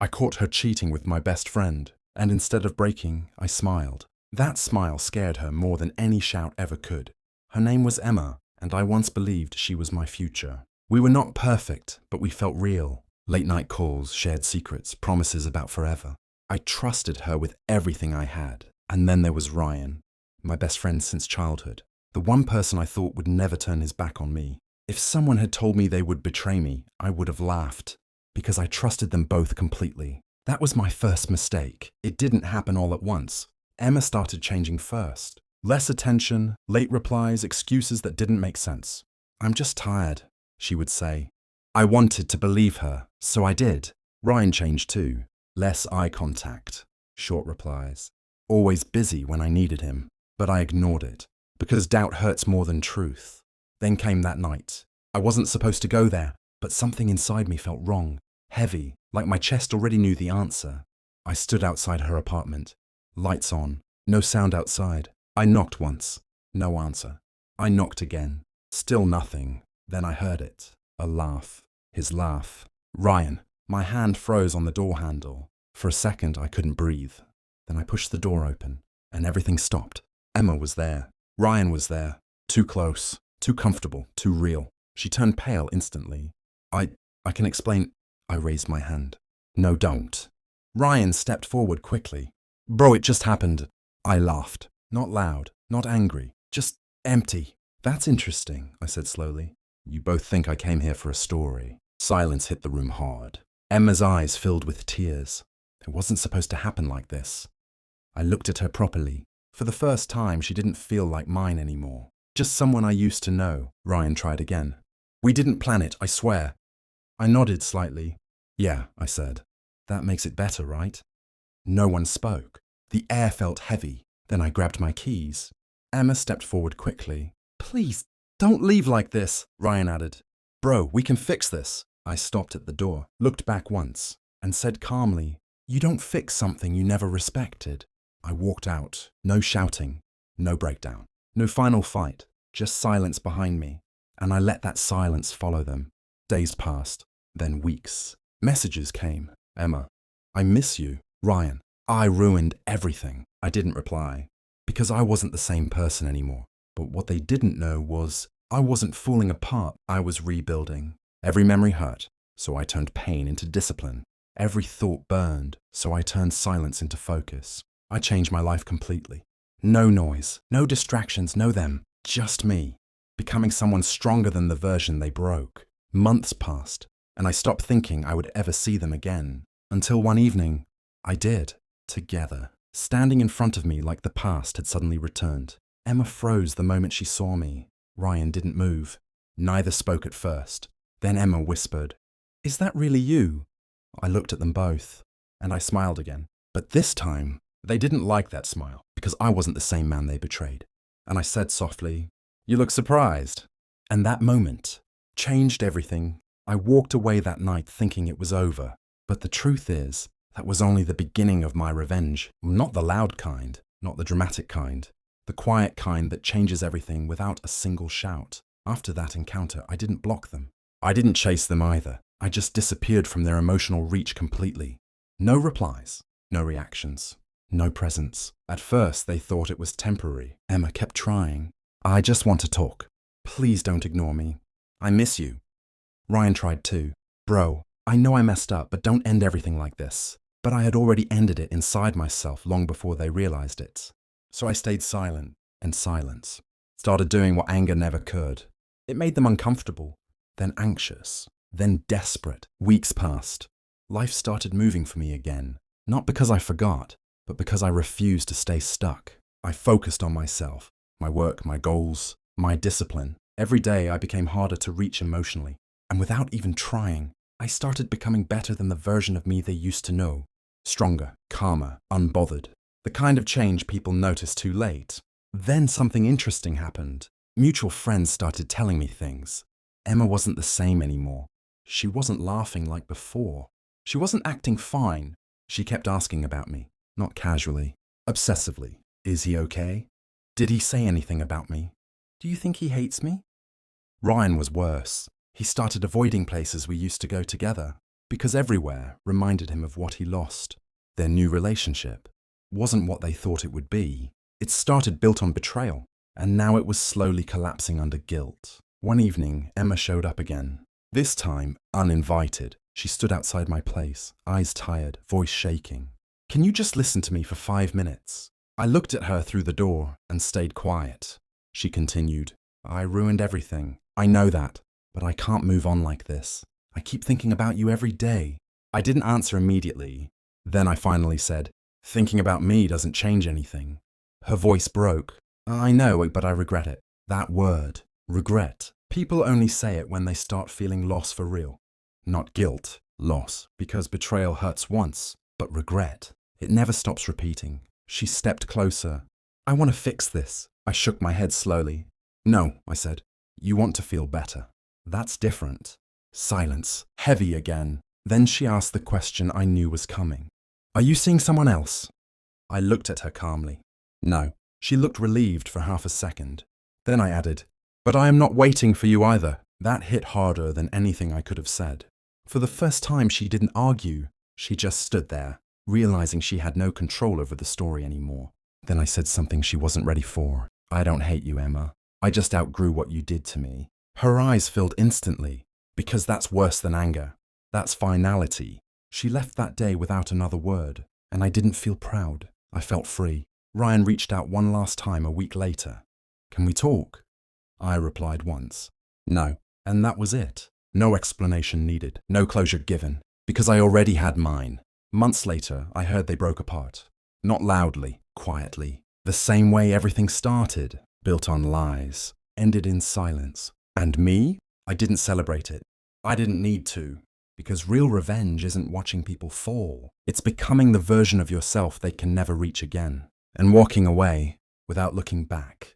I caught her cheating with my best friend, and instead of breaking, I smiled. That smile scared her more than any shout ever could. Her name was Emma, and I once believed she was my future. We were not perfect, but we felt real. Late-night calls, shared secrets, promises about forever. I trusted her with everything I had. And then there was Ryan, my best friend since childhood. The one person I thought would never turn his back on me. If someone had told me they would betray me, I would have laughed, because I trusted them both completely. That was my first mistake. It didn't happen all at once. Emma started changing first. Less attention, late replies, excuses that didn't make sense. "I'm just tired," she would say. I wanted to believe her, so I did. Ryan changed too. Less eye contact, short replies. Always busy when I needed him, but I ignored it, because doubt hurts more than truth. Then came that night. I wasn't supposed to go there, but something inside me felt wrong, heavy, like my chest already knew the answer. I stood outside her apartment. Lights on, no sound outside. I knocked once, no answer. I knocked again, still nothing. Then I heard it, a laugh, his laugh. Ryan. My hand froze on the door handle. For a second, I couldn't breathe. Then I pushed the door open, and everything stopped. Emma was there. Ryan was there. Too close, too comfortable, too real. She turned pale instantly. I can explain. I raised my hand. "No, don't." Ryan stepped forward quickly. "Bro, it just happened." I laughed. Not loud, not angry, just empty. "That's interesting," I said slowly. "You both think I came here for a story." Silence hit the room hard. Emma's eyes filled with tears. It wasn't supposed to happen like this. I looked at her properly. For the first time, she didn't feel like mine anymore. Just someone I used to know. Ryan tried again. "We didn't plan it, I swear." I nodded slightly. "Yeah," I said. "That makes it better, right?" No one spoke. The air felt heavy. Then I grabbed my keys. Emma stepped forward quickly. "Please, don't leave like this," Ryan added. "Bro, we can fix this." I stopped at the door, looked back once, and said calmly, "You don't fix something you never respected." I walked out. No shouting, no breakdown, no final fight, just silence behind me. And I let that silence follow them. Days passed, then weeks. Messages came. "Emma, I miss you." "Ryan, I ruined everything." I didn't reply, because I wasn't the same person anymore. But what they didn't know was I wasn't falling apart, I was rebuilding. Every memory hurt, so I turned pain into discipline. Every thought burned, so I turned silence into focus. I changed my life completely. No noise, no distractions, no them, just me, becoming someone stronger than the version they broke. Months passed, and I stopped thinking I would ever see them again. Until one evening, I did, together, standing in front of me like the past had suddenly returned. Emma froze the moment she saw me. Ryan didn't move. Neither spoke at first. Then Emma whispered, "Is that really you?" I looked at them both, and I smiled again. But this time, they didn't like that smile, because I wasn't the same man they betrayed. And I said softly, "You look surprised." And that moment changed everything. I walked away that night thinking it was over. But the truth is, that was only the beginning of my revenge. Not the loud kind, not the dramatic kind. The quiet kind that changes everything without a single shout. After that encounter, I didn't block them. I didn't chase them either. I just disappeared from their emotional reach completely. No replies, no reactions, no presence. At first, they thought it was temporary. Emma kept trying. "I just want to talk. Please don't ignore me. I miss you." Ryan tried too. "Bro, I know I messed up, but don't end everything like this." But I had already ended it inside myself long before they realized it. So I stayed silent and silence. Started doing what anger never could. It made them uncomfortable, then anxious, then desperate. Weeks passed. Life started moving for me again. Not because I forgot, but because I refused to stay stuck. I focused on myself, my work, my goals, my discipline. Every day I became harder to reach emotionally. And without even trying, I started becoming better than the version of me they used to know. Stronger, calmer, unbothered. The kind of change people notice too late. Then something interesting happened. Mutual friends started telling me things. Emma wasn't the same anymore. She wasn't laughing like before. She wasn't acting fine. She kept asking about me, not casually, obsessively. "Is he okay? Did he say anything about me? Do you think he hates me?" Ryan was worse. He started avoiding places we used to go together. because everywhere reminded him of what he lost. Their new relationship wasn't what they thought it would be. It started built on betrayal, and now it was slowly collapsing under guilt. One evening, Emma showed up again. This time, uninvited. She stood outside my place, eyes tired, voice shaking. "Can you just listen to me for 5 minutes?" I looked at her through the door and stayed quiet. She continued, "I ruined everything. I know that, but I can't move on like this. I keep thinking about you every day." I didn't answer immediately. Then I finally said, "Thinking about me doesn't change anything." Her voice broke. "I know, but I regret it." That word, regret. People only say it when they start feeling loss for real. Not guilt, loss, because betrayal hurts once, but regret. It never stops repeating. She stepped closer. "I want to fix this." I shook my head slowly. "No," I said. "You want to feel better. That's different." Silence, heavy again. Then she asked the question I knew was coming. "Are you seeing someone else?" I looked at her calmly. "No." She looked relieved for half a second. Then I added, "But I am not waiting for you either." That hit harder than anything I could have said. For the first time, she didn't argue. She just stood there, realizing she had no control over the story anymore. Then I said something she wasn't ready for. "I don't hate you, Emma. I just outgrew what you did to me." Her eyes filled instantly, because that's worse than anger. That's finality. She left that day without another word, and I didn't feel proud. I felt free. Ryan reached out one last time a week later. "Can we talk?" I replied once. "No." And that was it. No explanation needed, no closure given, because I already had mine. Months later, I heard they broke apart. Not loudly, quietly. The same way everything started, built on lies, ended in silence. And me? I didn't celebrate it. I didn't need to. Because real revenge isn't watching people fall. It's becoming the version of yourself they can never reach again. And walking away without looking back.